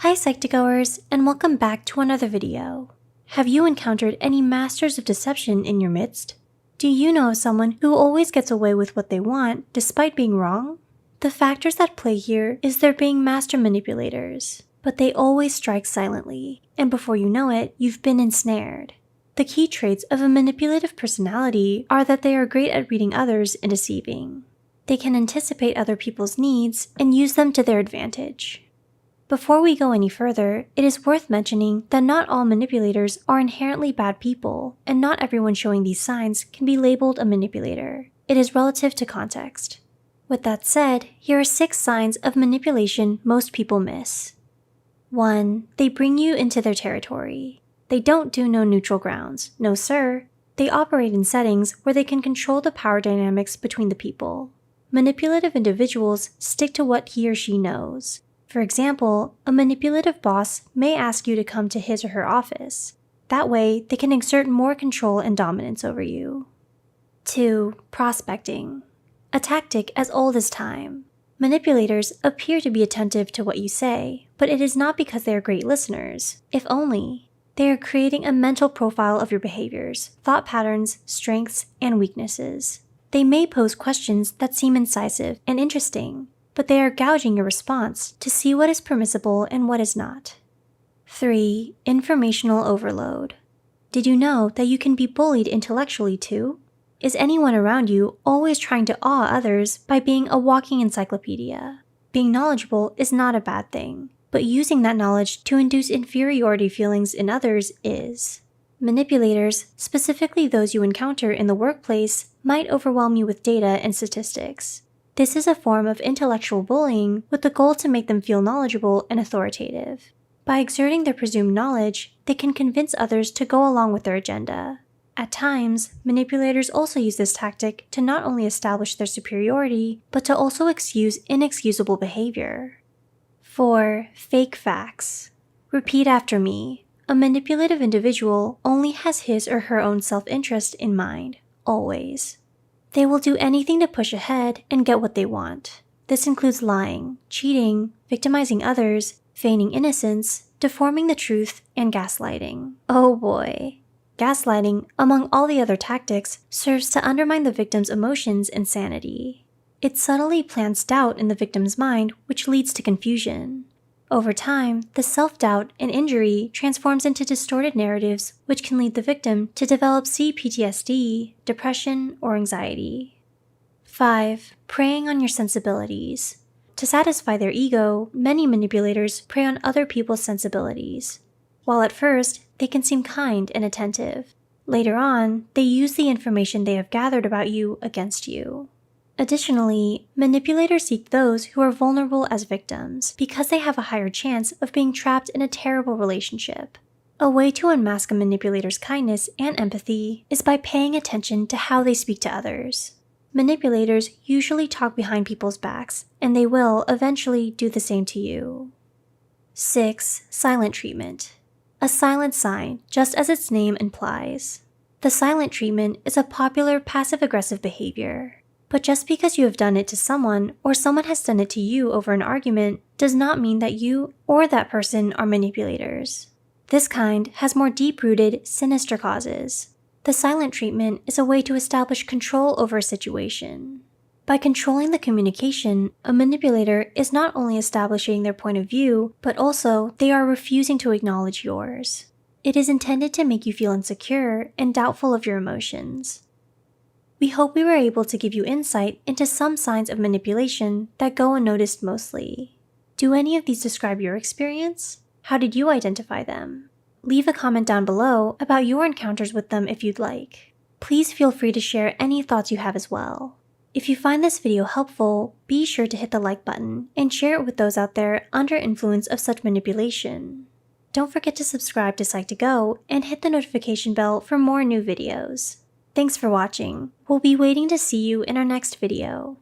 Hi Psych2Goers, and welcome back to another video. Have you encountered any masters of deception in your midst? Do you know of someone who always gets away with what they want despite being wrong? The factors at play here is they're being master manipulators, but they always strike silently, and before you know it, you've been ensnared. The key traits of a manipulative personality are that they are great at reading others and deceiving. They can anticipate other people's needs and use them to their advantage. Before we go any further, it is worth mentioning that not all manipulators are inherently bad people, and not everyone showing these signs can be labeled a manipulator. It is relative to context. With that said, here are 6 signs of manipulation most people miss. 1. They bring you into their territory. They don't do no neutral grounds. No sir. They operate in settings where they can control the power dynamics between the people. Manipulative individuals stick to what he or she knows. For example, a manipulative boss may ask you to come to his or her office. That way, they can exert more control and dominance over you. 2. Prospecting. A tactic as old as time. Manipulators appear to be attentive to what you say, but it is not because they are great listeners. If only. They are creating a mental profile of your behaviors, thought patterns, strengths, and weaknesses. They may pose questions that seem incisive and interesting, but they are gouging your response to see what is permissible and what is not. 3. Informational overload. Did you know that you can be bullied intellectually too? Is anyone around you always trying to awe others by being a walking encyclopedia? Being knowledgeable is not a bad thing, but using that knowledge to induce inferiority feelings in others is. Manipulators, specifically those you encounter in the workplace, might overwhelm you with data and statistics. This is a form of intellectual bullying with the goal to make them feel knowledgeable and authoritative. By exerting their presumed knowledge, they can convince others to go along with their agenda. At times, manipulators also use this tactic to not only establish their superiority, but to also excuse inexcusable behavior. 4. Fake facts. Repeat after me. A manipulative individual only has his or her own self-interest in mind, always. They will do anything to push ahead and get what they want. This includes lying, cheating, victimizing others, feigning innocence, deforming the truth, and gaslighting. Oh boy. Gaslighting, among all the other tactics, serves to undermine the victim's emotions and sanity. It subtly plants doubt in the victim's mind, which leads to confusion. Over time, the self-doubt and injury transforms into distorted narratives which can lead the victim to develop PTSD, depression, or anxiety. 5. Preying on your sensibilities. To satisfy their ego, many manipulators prey on other people's sensibilities. While at first, they can seem kind and attentive. Later on, they use the information they have gathered about you against you. Additionally, manipulators seek those who are vulnerable as victims because they have a higher chance of being trapped in a terrible relationship. A way to unmask a manipulator's kindness and empathy is by paying attention to how they speak to others. Manipulators usually talk behind people's backs, and they will eventually do the same to you. 6. Silent treatment. A silent sign, just as its name implies. The silent treatment is a popular passive-aggressive behavior. But just because you have done it to someone, or someone has done it to you over an argument, does not mean that you or that person are manipulators. This kind has more deep-rooted, sinister causes. The silent treatment is a way to establish control over a situation. By controlling the communication, a manipulator is not only establishing their point of view, but also they are refusing to acknowledge yours. It is intended to make you feel insecure and doubtful of your emotions. We hope we were able to give you insight into some signs of manipulation that go unnoticed mostly. Do any of these describe your experience? How did you identify them? Leave a comment down below about your encounters with them if you'd like. Please feel free to share any thoughts you have as well. If you find this video helpful, be sure to hit the like button and share it with those out there under influence of such manipulation. Don't forget to subscribe to Psych2Go and hit the notification bell for more new videos. Thanks for watching. We'll be waiting to see you in our next video.